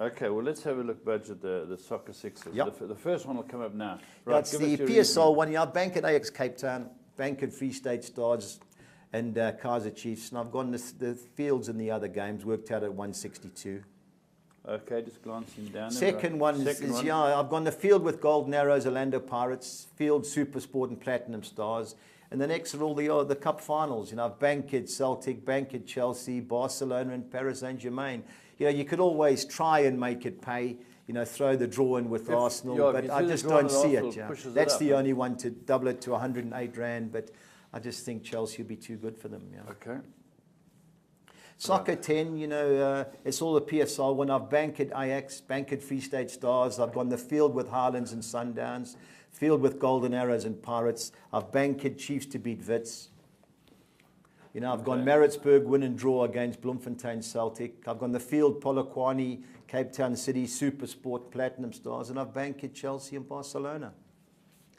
Okay, well, let's have a look, Budge, at the soccer sixes. Yep. The first one will come up now. That's the PSL one. Yeah, I've banked at Ajax Cape Town, banked at Free State Stars and Kaiser Chiefs. And I've gone the fields in the other games, worked out at 162. Okay, just glancing down. Second one is yeah, I've gone the field with Golden Arrows, Orlando Pirates, field Super Sport and Platinum Stars. And the next are all the cup finals. You know, I've banked at Celtic, banked at Chelsea, Barcelona and Paris Saint-Germain. You know, you could always try and make it pay, you know, throw the draw in with Arsenal, but I just don't see it. Yeah. That's the only one to double it to 108 Rand, but I just think Chelsea will be too good for them. Yeah. Okay. Soccer 10, you know, it's all the PSL. When I've banked at Ajax, banked at Free State Stars, I've gone the field with Highlands and Sundowns, field with Golden Arrows and Pirates. I've banked at Chiefs to beat Wits. You know, I've gone Maritzburg win and draw against Bloemfontein Celtic. I've gone the field Polokwane, Cape Town City, Super Sport, Platinum Stars, and I've banked at Chelsea and Barcelona.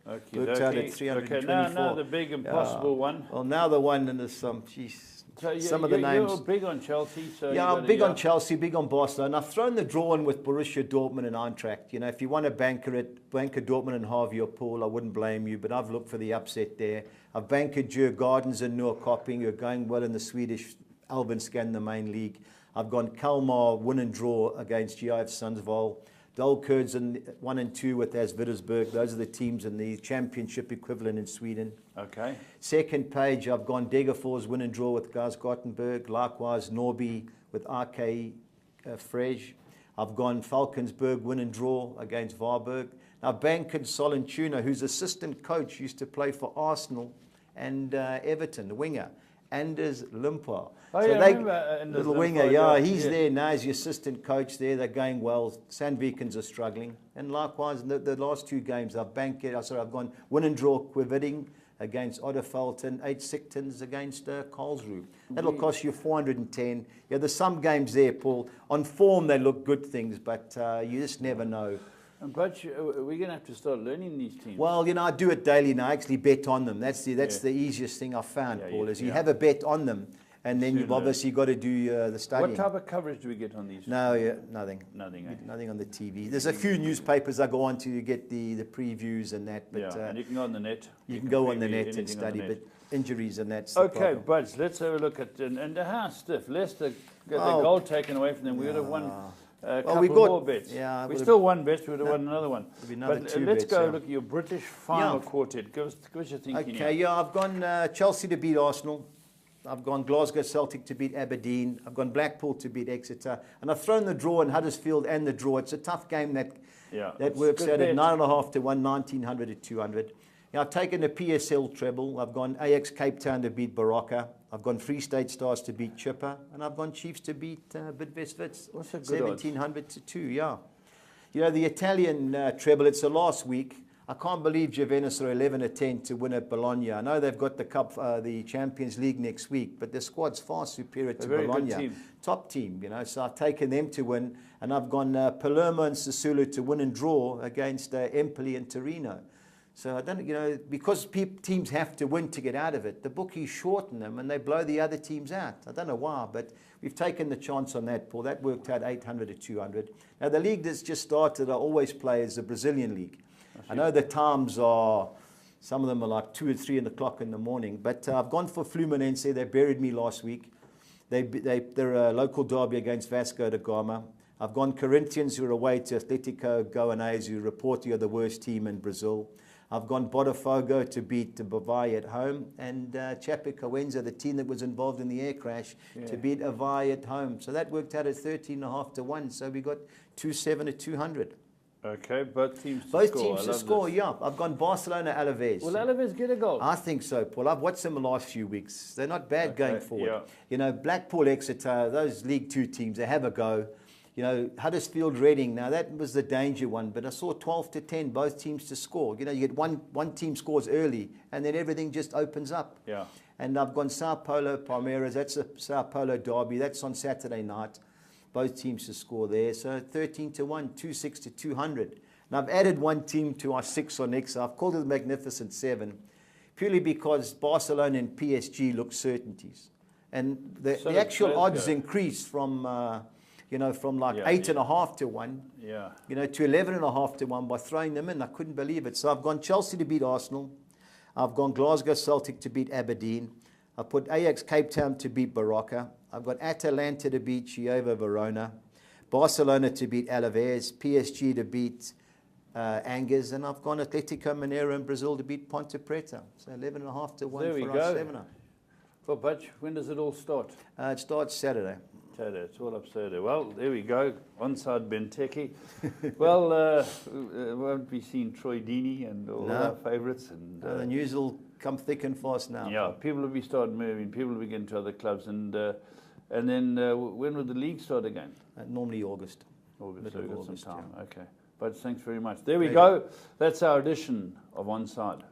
Okay, worked out at 324. Okay, now the big impossible one. Well, now the one, and there's some, geez, so some of the names. You're big on Chelsea. So yeah, I'm big on Chelsea, big on Barcelona. I've thrown the draw in with Borussia Dortmund and Eintracht. You know, if you want to banker Dortmund and halve your pool, I wouldn't blame you, but I've looked for the upset there. I've bankered Djurgårdens and Norrköping, who are going well in the Swedish Allsvenskan, the main league. I've gone Kalmar win and draw against GIF Sundsvall. Dalkurds in 1 and 2 with Asviddersburg. Those are the teams in the championship equivalent in Sweden. Okay. Second page, I've gone Degerfors win and draw with Gaz Gothenburg. Likewise, Norby with RK Frej. I've gone Falkensburg win and draw against Varberg. Now, Bankin Solentuna, whose assistant coach used to play for Arsenal and Everton, the winger, Anders Limpa. Oh, so yeah, I remember little winger, yeah, he's there now as the assistant coach there. They're going well. Sandvikens are struggling. And likewise, the last two games, I've gone win and draw Quivitting against Odderfelten, 8 Sigtons against Karlsruhe. That'll cost you 410. Yeah, there's some games there, Paul. On form, they look good things, but you just never know. But we're going to have to start learning these teams. Well, you know, I do it daily now. I actually bet on them. That's the easiest thing I've found, Paul, is you have a bet on them, and then you've obviously got to do the studying. What type of coverage do we get on these? No, yeah, nothing. Nothing, eh? Nothing on the TV. There's a few newspapers I go on to get the previews and that. But, and you can go on the net. You can go on the net and study, but injuries and that's okay, Buds, let's have a look at, and how stiff. Leicester got the goal taken away from them. We would have won a couple more bets. Yeah, we still won bets. We would have won another one. Another but let's go look at your British final quartet. Give us your thinking. Okay, yeah, I've gone Chelsea to beat Arsenal. I've gone Glasgow Celtic to beat Aberdeen. I've gone Blackpool to beat Exeter. And I've thrown the draw in Huddersfield and the draw. It's a tough game that works out at 9.5 to 1, 1900 to 200. Now, I've taken the PSL treble. I've gone Ajax Cape Town to beat Barocca. I've gone Free State Stars to beat Chipper. And I've gone Chiefs to beat Bidvest Wits. 1700 to 2, yeah. You know, the Italian treble, it's the last week. I can't believe Juventus are 11 to 10 to win at Bologna. I know they've got the Cup, the Champions League next week, but the squad's far superior to Bologna. Top team, you know. So I've taken them to win, and I've gone Palermo and Sassuolo to win and draw against Empoli and Torino. So I don't, you know, because teams have to win to get out of it, the bookies shorten them and they blow the other teams out. I don't know why, but we've taken the chance on that, Paul. That worked out 800 to 200. Now the league that's just started, I always play is the Brazilian league. I know the times are, some of them are like 2 or 3 o'clock in the morning, but I've gone for Fluminense. They buried me last week. They're a local derby against Vasco da Gama. I've gone Corinthians, who are away to Atletico Goianiense, who reportedly are the worst team in Brazil. I've gone Botafogo to beat Bavai at home, and Chapecoense, the team that was involved in the air crash, to beat Avai at home. So that worked out at 13.5 to 1. So we got 2.7 to 200. Okay, both teams to score. Both teams to score, yeah. I've gone Barcelona, Alaves. Will Alaves get a goal? I think so, Paul. I've watched them the last few weeks. They're not bad going forward. Yeah. You know, Blackpool, Exeter, those League Two teams, they have a go. You know, Huddersfield, Reading, now that was the danger one, but I saw 12 to 10, both teams to score. You know, you get one team scores early, and then everything just opens up. Yeah. And I've gone Sao Paulo, Palmeiras. That's a Sao Paulo derby. That's on Saturday night. Both teams to score there. So 13 to 1, 2.6 to 200. And I've added one team to our 6 on next. I've called it the Magnificent 7, purely because Barcelona and PSG look certainties. And the actual odds increase from from like 8.5 to 1, to 11.5 to 1 by throwing them in. I couldn't believe it. So I've gone Chelsea to beat Arsenal. I've gone Glasgow Celtic to beat Aberdeen. I've put Ajax Cape Town to beat Barocca. I've got Atalanta to beat Chievo Verona. Barcelona to beat Alaves. PSG to beat Angers. And I've gone Atletico Mineiro in Brazil to beat Ponte Preta. So 11.5 to 1 for our 7-er. Well, Butch, when does it all start? It starts Saturday. It's all up Saturday. Well, there we go. Onside Benteke. Well, won't be seeing Troy Deeney and all our favourites. And the news will come thick and fast now. Yeah, people will be starting moving. People will be getting to other clubs. And then when will the league start again? Normally August. August, so we've got some time. Yeah. Okay. But thanks very much. There we go. That's our edition of Onside.